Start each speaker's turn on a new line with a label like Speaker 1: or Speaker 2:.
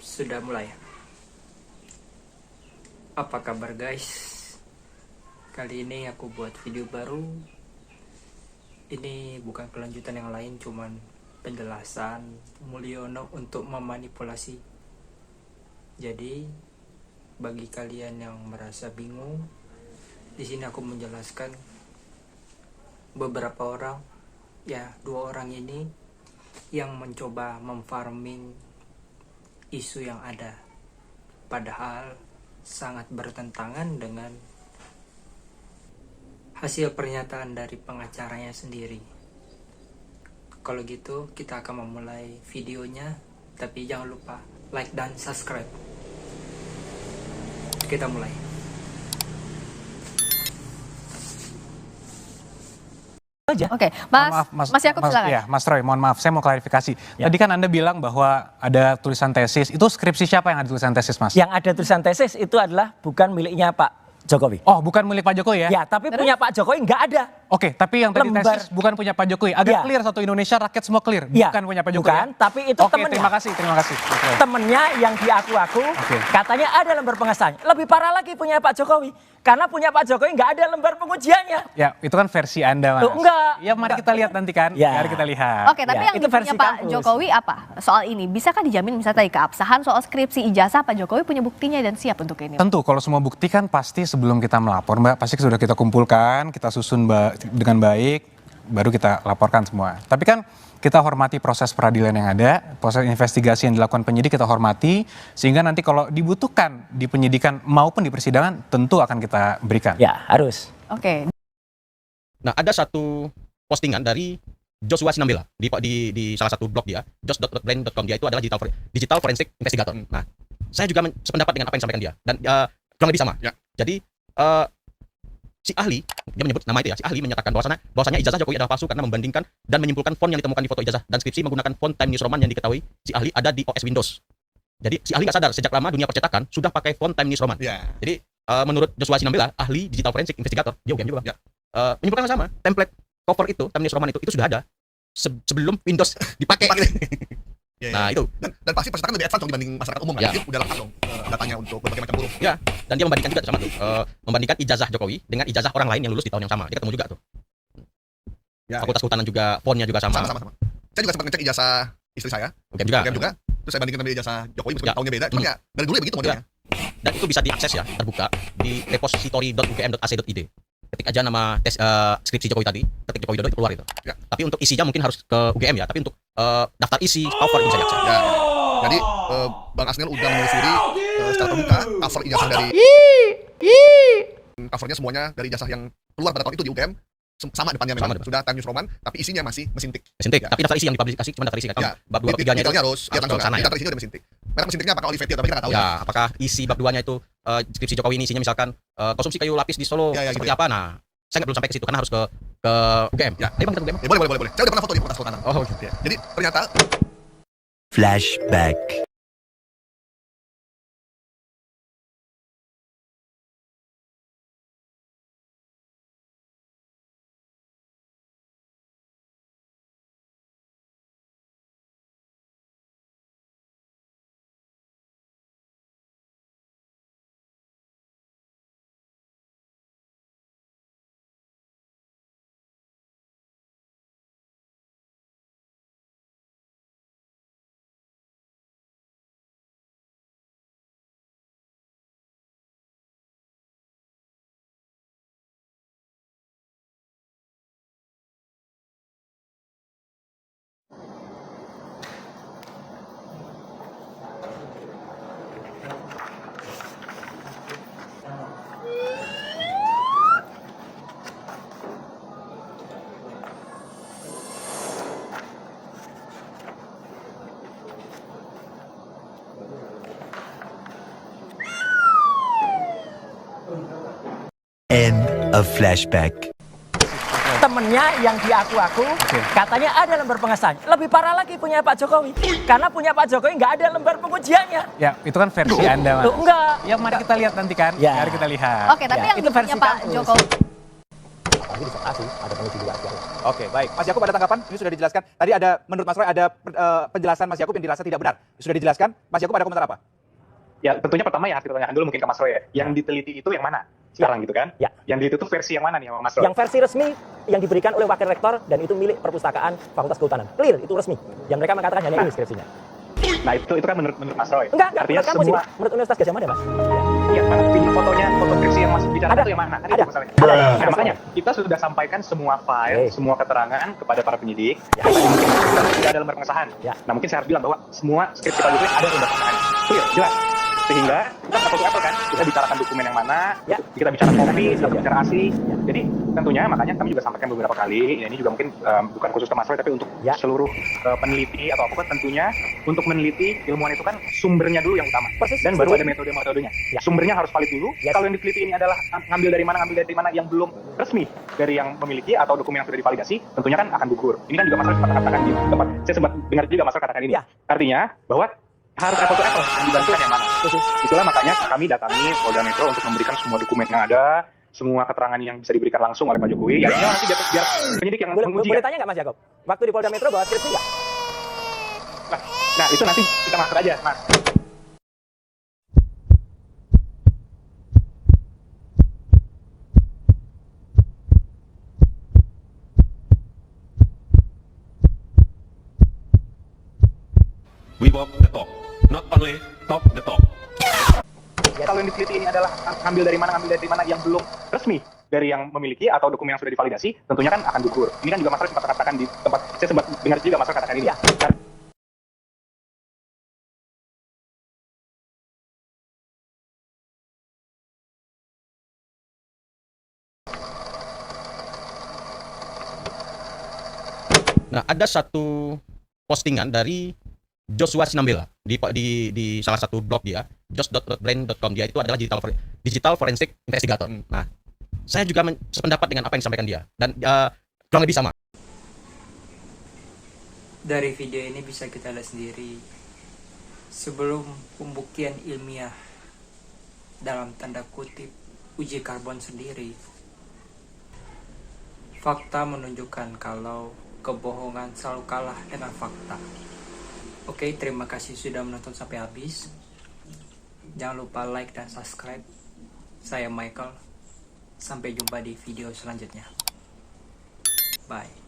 Speaker 1: Sudah mulai. Apa kabar guys? Kali ini aku buat video baru. Ini bukan kelanjutan yang lain, cuman penjelasan Mulyono untuk memanipulasi. Jadi bagi kalian yang merasa bingung, di sini aku menjelaskan beberapa orang, ya 2 orang ini yang mencoba memfarming isu yang ada, padahal sangat bertentangan dengan hasil pernyataan dari pengacaranya sendiri. Kalau gitu kita akan memulai videonya, tapi jangan lupa like dan subscribe. Kita mulai.
Speaker 2: Aja.
Speaker 3: Oke, Mas Yakub silakan.
Speaker 2: Ya, Mas Troy, mohon maaf, saya mau klarifikasi.
Speaker 4: Ya.
Speaker 2: Tadi kan Anda bilang bahwa ada tulisan tesis, itu skripsi siapa yang ada tulisan tesis, Mas?
Speaker 4: Yang ada tulisan tesis itu adalah bukan miliknya Pak Jokowi.
Speaker 2: Oh, bukan milik Pak Jokowi ya?
Speaker 4: Ya, tapi punya Pak Jokowi nggak ada.
Speaker 2: Oke, tapi yang tadi
Speaker 4: Lembar.
Speaker 2: tesis bukan punya Pak Jokowi. Agar
Speaker 4: Ya.
Speaker 2: clear satu Indonesia, rakyat semua clear.
Speaker 4: Ya,
Speaker 2: Bukan punya Pak Jokowi.
Speaker 4: bukan, tapi itu
Speaker 2: Oke,
Speaker 4: temennya.
Speaker 2: terima kasih. Mas Troy.
Speaker 4: Temennya yang diaku-aku,
Speaker 2: Oke.
Speaker 4: katanya ada lembar pengesahannya. Lebih parah lagi punya Pak Jokowi. Karena punya Pak Jokowi nggak ada lembar pengujiannya.
Speaker 2: Ya, itu kan versi Anda, Mas.
Speaker 4: Loh, enggak.
Speaker 2: Ya, mari kita lihat nanti kan.
Speaker 4: Ya.
Speaker 2: Mari kita lihat.
Speaker 3: Oke, tapi
Speaker 4: Ya,
Speaker 3: yang
Speaker 4: itu
Speaker 3: dipunya
Speaker 4: versi
Speaker 3: Pak
Speaker 4: kampus.
Speaker 3: Jokowi apa? Soal ini, bisakah dijamin misalnya tadi keabsahan soal skripsi ijazah Pak Jokowi punya buktinya dan siap untuk ini?
Speaker 2: Tentu, kalau semua bukti kan pasti sebelum kita melapor, Mbak, pasti sudah kita kumpulkan, kita susun dengan baik, baru kita laporkan semua. Tapi kan kita hormati proses peradilan yang ada, proses investigasi yang dilakukan penyidik kita hormati, sehingga nanti kalau dibutuhkan di penyidikan maupun di persidangan, tentu akan kita berikan.
Speaker 4: Ya, harus.
Speaker 3: Oke.
Speaker 5: Nah, ada satu postingan dari Joshua Sinambela di salah satu blog dia, jos.brand.com. Dia itu adalah digital forensic investigator. Nah, saya juga sependapat dengan apa yang disampaikan dia dan kurang lebih sama.
Speaker 6: Ya.
Speaker 5: Jadi si ahli, dia menyebut nama itu ya, si ahli menyatakan bahwasanya ijazah Jokowi adalah palsu karena membandingkan dan menyimpulkan font yang ditemukan di foto ijazah dan skripsi menggunakan font Times New Roman yang diketahui si ahli ada di OS Windows. Jadi si ahli nggak sadar sejak lama dunia percetakan sudah pakai font Times New Roman.
Speaker 6: Ya.
Speaker 5: Jadi menurut Joshua Sinambela, ahli digital forensic investigator, dia UGM juga, Bang.
Speaker 6: Ya.
Speaker 5: Menyimpulkan hal sama, template cover itu, Times New Roman itu sudah ada sebelum Windows dipakai.
Speaker 6: Ya, ya.
Speaker 5: Nah, itu.
Speaker 6: Dan pasti percetakan lebih advance dong dibanding masyarakat umum kan.
Speaker 5: Ya.
Speaker 6: Jadi udah lengkap dong datanya untuk berbagai macam huruf.
Speaker 5: Ya, dan dia membandingkan juga sama tuh, membandingkan ijazah Jokowi dengan ijazah orang lain yang lulus di tahun yang sama. Dia ketemu juga tuh.
Speaker 6: Ya.
Speaker 5: Fakultas Kehutanan juga, fontnya juga sama.
Speaker 6: Sama. Saya juga sempat ngecek ijazah istri saya,
Speaker 5: UGM juga.
Speaker 6: UGM juga. Terus saya bandingkan sama ijazah Jokowi meskipun
Speaker 5: Ya.
Speaker 6: tahunnya beda. Cuman ya dari dulu ya begitu modelnya.
Speaker 5: Dan itu bisa diakses ya, terbuka di repository.ugm.ac.id. Ketik aja nama tes skripsi Jokowi tadi, ketik Jokowi Dodo itu keluar itu.
Speaker 6: Ya.
Speaker 5: Tapi untuk isinya mungkin harus ke UGM ya, tapi untuk daftar isi cover itu bisa diakses.
Speaker 6: Ya. Jadi Bang Asnil udah menelusuri secara terbuka cover ijazah dari covernya semuanya dari ijazah yang keluar pada tahun itu di UGM sama depannya memang
Speaker 5: Sama depan.
Speaker 6: sudah Times New Roman, tapi isinya masih mesin tik.
Speaker 5: Mesin tik.
Speaker 6: Ya.
Speaker 5: Tapi daftar isi yang dipublikasi cuma daftar isi kan.
Speaker 6: Ya.
Speaker 5: Bab 2 bab 3-nya itu
Speaker 6: Detailnya harus ya langsung
Speaker 5: ke
Speaker 6: kan.
Speaker 5: sana ya.
Speaker 6: Daftar isinya udah mesin tik. Merek mesin tiknya apakah Olivetti tapi kita nggak tahu
Speaker 5: Ya, apakah isi bab 2-nya itu skripsi Jokowi ini isinya misalkan konsumsi kayu lapis di Solo
Speaker 6: Ya,
Speaker 5: seperti
Speaker 6: gitu ya.
Speaker 5: apa? Nah, saya nggak belum sampai ke situ karena harus ke UGM.
Speaker 6: Ya.
Speaker 5: Ayo Bang, kita ke UGM.
Speaker 6: Ya, boleh. Saya udah pernah foto di Fakultas Kehutanan.
Speaker 5: Oh, gitu ya.
Speaker 6: Jadi ternyata
Speaker 7: Flashback. End of flashback.
Speaker 4: Temennya yang diaku-aku, katanya ada lembar pengesahannya. Lebih parah lagi punya Pak Jokowi. Karena punya Pak Jokowi nggak ada lembar pengujiannya.
Speaker 2: Ya, itu kan versi Anda, Mas.
Speaker 4: Loh, enggak.
Speaker 2: Ya, mari kita lihat nanti kan.
Speaker 4: Ya.
Speaker 2: Mari kita lihat.
Speaker 3: Oke, tapi
Speaker 4: Ya,
Speaker 3: yang
Speaker 4: itu
Speaker 3: dipunya
Speaker 4: versi
Speaker 3: Pak
Speaker 4: kampus.
Speaker 3: Jokowi.
Speaker 4: Apalagi disertasi, ada penguji juga.
Speaker 8: Oke, baik. Mas Yakub ada tanggapan? Ini sudah dijelaskan. Tadi ada, menurut Mas Roy, ada penjelasan Mas Yakub yang dirasa tidak benar. Sudah dijelaskan. Mas Yakub ada komentar apa?
Speaker 9: Ya, tentunya pertama ya harus kita tanyakan dulu mungkin ke Mas Roy ya. Yang diteliti itu yang mana? Sekarang gitu kan?
Speaker 4: Ya.
Speaker 9: Yang diteliti itu versi yang mana nih Mas Roy?
Speaker 4: Yang versi resmi yang diberikan oleh wakil rektor dan itu milik perpustakaan Fakultas Kehutanan. Clear, itu resmi. Yang mereka mengatakan hanya ini skripsinya.
Speaker 9: Nah, itu kan menurut Mas Roy.
Speaker 4: Enggak,
Speaker 9: artinya
Speaker 4: menurut kamu
Speaker 9: semua
Speaker 4: sih. Menurut Universitas Gajah Mada, Mas.
Speaker 9: Iya, mana fotonya, foto skripsi yang Mas bicara
Speaker 4: Ada.
Speaker 9: itu yang mana? Kan
Speaker 4: Ada.
Speaker 9: itu masalahnya. Nah, makanya kita sudah sampaikan semua file, semua keterangan kepada para penyidik.
Speaker 4: Ya.
Speaker 9: Tadi mungkin tidak ada lembar pengesahan.
Speaker 4: Ya.
Speaker 9: Nah, mungkin saya harus bilang bahwa semua skripsi Pak Jokowi ada lembar pengesahan. Clear, jelas. Sehingga kita satu apple kan, kita bicarakan dokumen yang mana,
Speaker 4: Ya.
Speaker 9: kita bicara kopi, kita bicara asli. Jadi tentunya makanya kami juga sampaikan beberapa kali, ya ini juga mungkin bukan khusus ke Mas Roy, tapi untuk
Speaker 4: Ya.
Speaker 9: seluruh peneliti atau apapun tentunya untuk meneliti ilmuwan itu kan sumbernya dulu yang utama.
Speaker 4: Persis.
Speaker 9: Dan baru ada metode-metodenya.
Speaker 4: Ya.
Speaker 9: Sumbernya harus valid dulu.
Speaker 4: Yes.
Speaker 9: Kalau yang diteliti ini adalah ngambil dari mana yang belum resmi dari yang memiliki atau dokumen yang sudah divalidasi, tentunya kan akan gugur. Ini kan juga Mas Roy sempat katakan di tempat, saya sempat dengar juga Mas Roy katakan ini.
Speaker 4: Ya.
Speaker 9: Artinya bahwa harus apple to apple yang dibantukan yang mana. Itulah makanya kami datangi Polda Metro untuk memberikan semua dokumen yang ada, semua keterangan yang bisa diberikan langsung oleh Pak Jokowi. Ya ini nanti biar penyidik yang menguji.
Speaker 4: Boleh
Speaker 9: Ya.
Speaker 4: tanya nggak Mas Yakob? Waktu di Polda Metro bawa skripsi nggak?
Speaker 9: Nah itu nanti kita maksud aja, Mas.
Speaker 10: We walk the talk, not only talk the talk.
Speaker 9: Kalau yang diteliti ini adalah ngambil dari mana yang belum resmi dari yang memiliki atau dokumen yang sudah divalidasi, tentunya kan akan gugur. Ini kan juga Mas Roy sempat katakan di tempat, saya sempat dengar juga Mas Roy katakan ini.
Speaker 4: Ya.
Speaker 5: Nah, ada satu postingan dari Joshua Sinambela di salah satu blog dia, jos.brand.com. Dia itu adalah digital forensic investigator. Nah, saya juga sependapat dengan apa yang disampaikan dia dan kurang lebih sama.
Speaker 1: Dari video ini bisa kita lihat sendiri, sebelum pembuktian ilmiah dalam tanda kutip uji karbon sendiri, fakta menunjukkan kalau kebohongan selalu kalah dengan fakta. Oke, terima kasih sudah menonton sampai habis. Jangan lupa like dan subscribe. Saya Michael. Sampai jumpa di video selanjutnya. Bye.